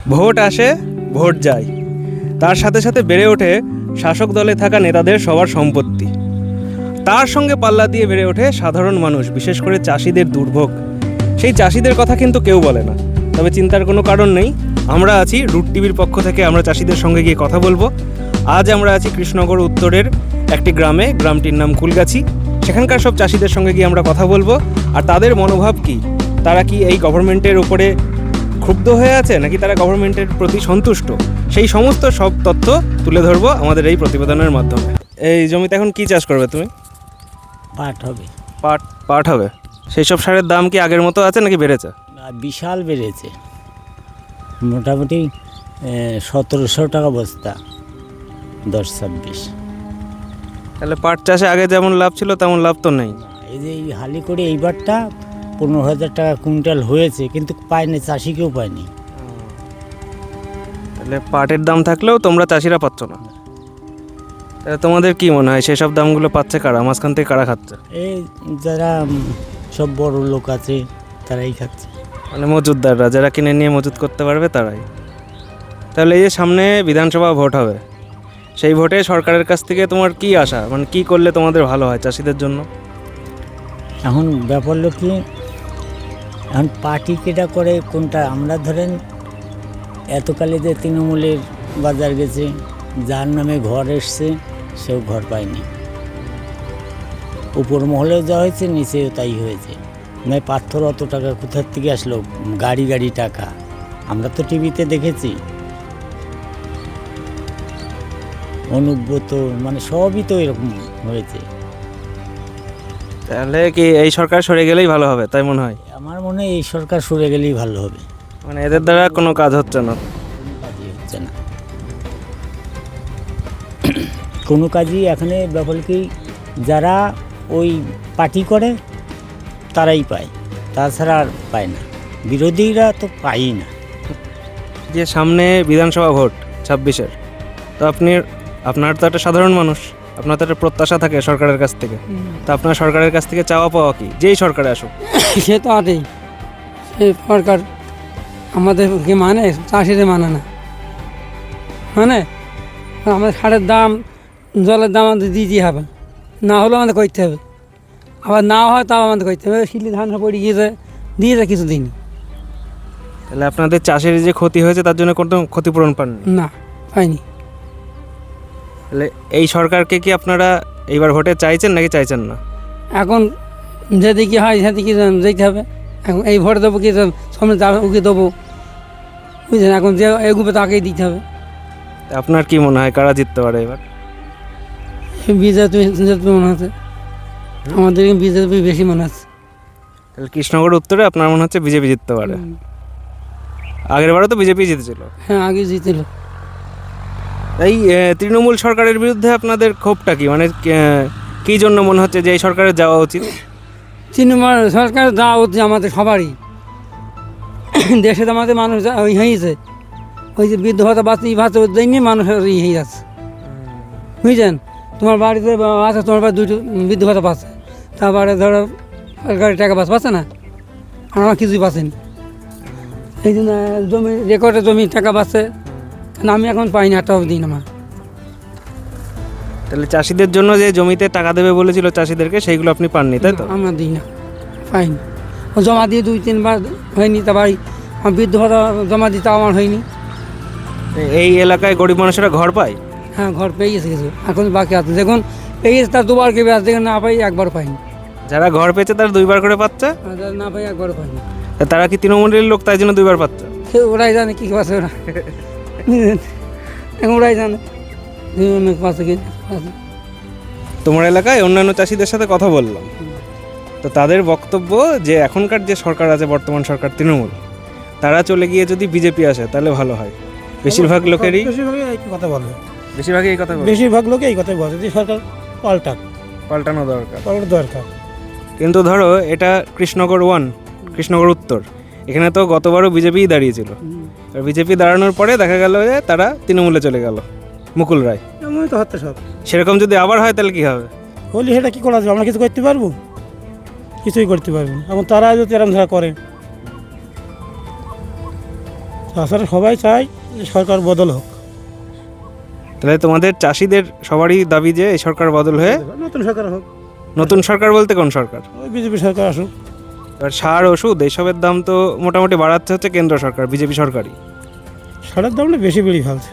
Vote আসে, vote যায়, তার সাথে সাথে বেড়ে ওঠে শাসক দলে থাকা নেতাদের সবার সম্পত্তি। তার সঙ্গে পাল্লা দিয়ে বেড়ে ওঠে সাধারণ মানুষ, বিশেষ করে চাষিদের দুর্ভোগ। সেই চাষিদের কথা কিন্তু কেউ বলে না, তবে চিন্তার কোনো কারণ নেই। আমরা আছি রুট টিভির পক্ষ থেকে, আমরা চাষিদের সঙ্গে গিয়ে কথা বলবো। আজ আমরা আছি কৃষ্ণনগর উত্তরের একটি গ্রামে, গ্রামটির নাম কুলগাছি। সেখানকার সব চাষিদের সঙ্গে গিয়ে আমরা কথা বলবো, আর তাদের মনোভাব কি, তারা কি এই গভর্নমেন্টের উপরে ক্ষুব্ধ হয়ে আছে নাকি তারা গভর্নমেন্টের প্রতি সন্তুষ্ট, সেই সমস্ত সব তথ্য তুলে ধরবো আমাদের এই প্রতিবেদনের মাধ্যমে। এই জমিতে এখন কি চাষ করবে তুমি? পাট হবে। পাট হবে। সেই সব সারের দাম কি আগের মতো আছে নাকি বেড়েছে? বিশাল বেড়েছে, মোটামুটি 1700 টাকা বস্তা, 10-26। তাহলে পাট চাষে আগে যেমন লাভ ছিল তেমন লাভ তো নেই। এই যে এই হালি করে এইবারটা 15,000 টাকা কুইন্টাল হয়েছে, কিন্তু পায়নি, চাষি কেউ পায়নি। তাহলে পাটের দাম থাকলেও তোমরা চাষিরা পাচ্ছ না। তাহলে তোমাদের কি মনে হয় সেসব দামগুলো পাচ্ছে কারা, মাঝখান থেকে কারা খাচ্ছে? এই যারা সব বড় লোক আছে তারাই খাচ্ছে, মানে মজুতদাররা, যারা কিনে নিয়ে মজুত করতে পারবে তারাই। তাহলে এই যে সামনে বিধানসভা ভোট হবে, সেই ভোটে সরকারের কাছ থেকে তোমার কি আশা, মানে কি করলে তোমাদের ভালো হয় চাষিদের জন্য? এখন ব্যাপার হলো কি, এখন পার্টি কেটা করে কোনটা? আমরা ধরেন এতকালে যে তৃণমূলের বাজার গেছে, যার নামে ঘর এসছে সেও ঘর পায়নি। উপর মহলেও যা হয়েছে, নিচেও তাই হয়েছে। নয় পাথর অত টাকা কোথার থেকে আসলো? গাড়ি গাড়ি টাকা, আমরা তো টিভিতে দেখেছি। অনুব্রত, মানে সবই তো এরকম হয়েছে। তাহলে কি এই সরকার সরে গেলেই ভালো হবে তাই মনে হয়? আমার মনে হয় এই সরকার সরে গেলেই ভালো হবে। মানে এদের দ্বারা কোনো কাজ হচ্ছে না। কাজই হচ্ছে না, কোনো কাজই এখানে। ব্যাপার কি, যারা ওই পার্টি করে তারাই পায়, তাছাড়া আর পায় না। বিরোধীরা তো পায়ই না। যে সামনে বিধানসভা ভোট 26-এর, তো আপনার তো একটা সাধারণ মানুষ, আপনার তো একটা প্রত্যাশা থাকে সরকারের কাছ থেকে। তো আপনার সরকারের কাছ থেকে চাওয়া পাওয়া কি, যেই সরকারে আসুক? সে তো আছেই, সে সরকার আমাদেরকে মানে, চাষিদের মানে না। মানে আমাদের সারের দাম, জলের দাম আমাদের দিতেই হবে, না হলেও আমাদের করতে হবে। আবার না হয় তাও আমাদের করতে হবে। শিলি ধান পড়ে গিয়েছে, দিয়েছে কিছু দিন। তাহলে আপনাদের চাষের যে ক্ষতি হয়েছে তার জন্য কোনো ক্ষতিপূরণ পাননি? না, পাইনি। তাহলে এই সরকারকে কি আপনারা এইবার ভোটে চাইছেন নাকি চাইছেন না? এখন যেদিকে হয় সেদিকে যেতে হবে। এখন এই ভোট দেবো কি সামনে ওকে দেবো, বুঝলেন? এখন যে এগুলো তাকেই দিতে হবে। আপনার কি মনে হয় কারা জিততে পারে এবার? বিজেপি মনে হচ্ছে, আমাদের বিজেপি বেশি মনে হচ্ছে। তাহলে কৃষ্ণনগর উত্তরে আপনার মনে হচ্ছে বিজেপি জিততে পারে? আগের বারও তো বিজেপি জিতেছিল। হ্যাঁ, আগে জিতেছিল। এই তৃণমূল সরকারের বিরুদ্ধে আপনাদের ক্ষোভটা কি, মানে কী জন্য মনে হচ্ছে যে এই সরকারের যাওয়া উচিত? তৃণমূল সরকার যাওয়া উচিত আমাদের সবারই। দেশে তো আমাদের মানুষ ওই হয়েছে, ওই যে বৃদ্ধ ভাতা ভাতা নিয়ে মানুষ হয়ে যাচ্ছে, বুঝছেন? তোমার বাড়িতে আছে, তোমার বাড়ি দুটো বৃদ্ধ ভাতা পাচ্ছে, তারপরে ধরো সরকারি টাকা পাচ্ছে না, আর আমার কিছুই পাচ্ছেনি। এই জন্য জমি রেকর্ডে জমি টাকা পাচ্ছে, আমি এখন পাইনি একটা দিন আমার। তাহলে চাষিদের জন্য যে জমিতে টাকা দেবে বলেছিল চাষিদেরকে, সেইগুলো আপনি পাননি, তাই তো? আমরা দিই না, পাইনি। ও জমা দিয়ে 2-3 বার হয়নি, তারপর আমার বৃদ্ধ ভাতা জমা দিতে আমার হয়নি। এই এলাকায় গরিব মানুষেরা ঘর পায়? হ্যাঁ, ঘর পেয়ে গেছে কিছু, এখন বাকি আছে। দেখুন পেয়ে গেছে তার 2বার কেবে আছে, দেখুন না পাই একবার পাইনি। যারা ঘর পেয়েছে তারা 2বার করে পাচ্ছে, আর যারা না পাই একবারও পাইনি। তারা কি তৃণমূলের লোক তাই জন্য 2বার পাচ্ছে? সে ওরাই জানে কী পাচ্ছে ওরা, এখন ওরাই জানে পাচ্ছে কি পাচ্ছে। তোমার এলাকায় অন্যান্য চাষিদের সাথে কথা বললাম, তো তাদের বক্তব্য যে এখনকার যে সরকার আছে, বর্তমান সরকার তৃণমূল, তারা চলে গিয়ে যদি বিজেপি আসে তাহলে ভালো হয়। বেশিরভাগ লোকেরই কথা বলে, বেশিরভাগই এই কথা বলে, বেশিরভাগ লোকে এই কথাই বলে যে সরকার পাল্টানো দরকার। দরকার। কিন্তু ধরো এটা কৃষ্ণনগর 1, কৃষ্ণনগর উত্তর, এখানে তো গতবারও বিজেপিই দাঁড়িয়েছিল। আর বিজেপি দাঁড়ানোর পরে দেখা গেল যে তারা তৃণমূলে চলে গেল, মুকুল রায়। এমনই তো হচ্ছে সব। সেরকম যদি আবার হয় তাহলে কি হবে? হলি সেটা কি করা যাবে? আমরা কিছু করতে পারবো? কিছুই করতে পারবো না। এখন তারা যদি এরকম ধারা করে তাছাড়া সবাই চায় যে সরকার বদল হোক, তাহলে তোমাদের চাষিদের সবারই দাবি যে এই সরকার বদল হয়ে নতুন সরকার হোক, নতুন সরকার বলতে কোন সরকার? ওই বিজেপি সরকার আসুক। এবার সার ওষুধ এইসবের দাম তো মোটামুটি বাড়াচ্ছে হচ্ছে কেন্দ্র সরকার, বিজেপি সরকারই। সারের দামটা বেশি বেড়ে ফেলছে।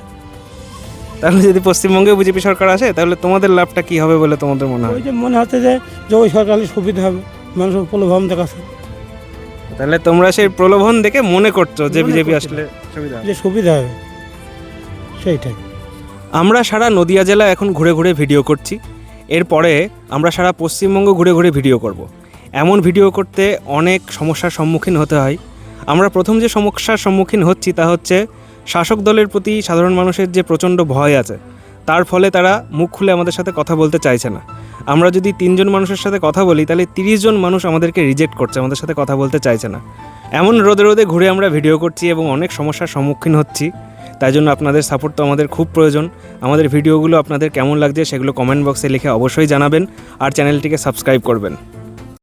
তাহলে যদি পশ্চিমবঙ্গে বিজেপি সরকার আসে তাহলে তোমাদের লাভটা কি হবে বলে তোমাদের মনে হয়? ওই যে মনে হচ্ছে যে ওই সরকারের সুবিধা হবে, মানুষের প্রলোভন দেখাচ্ছে তাহলে তোমরা সেই প্রলোভন দেখে মনে করছো যে মনে বিজেপি করছি। আসলে সুবিধা হবে। যে সুবিধা হবে সেইটাই। আমরা সারা নদিয়া জেলা এখন ঘুরে ঘুরে ভিডিও করছি, এরপরে আমরা সারা পশ্চিমবঙ্গ ঘুরে ঘুরে ভিডিও করব। এমন ভিডিও করতে অনেক সমস্যার সম্মুখীন হতে হয়। আমরা প্রথম যে সমস্যার সম্মুখীন হচ্ছি তা হচ্ছে শাসক দলের প্রতি সাধারণ মানুষের যে প্রচণ্ড ভয় আছে, তার ফলে তারা মুখ খুলে আমাদের সাথে কথা বলতে চাইছে না। আমরা যদি 3 জন মানুষের সাথে কথা বলি তাহলে 30 জন মানুষ আমাদেরকে রিজেক্ট করছে, আমাদের সাথে কথা বলতে চাইছে না। এমন রোদে রোদে ঘুরে আমরা ভিডিও করছি এবং অনেক সমস্যার সম্মুখীন হচ্ছি। তাই জন্য আপনাদের সাপোর্ট তো আমাদের খুব প্রয়োজন। আমাদের ভিডিওগুলো আপনাদের কেমন লাগছে সেগুলো কমেন্ট বক্সে লিখে অবশ্যই জানাবেন আর চ্যানেলটিকে সাবস্ক্রাইব করবেন।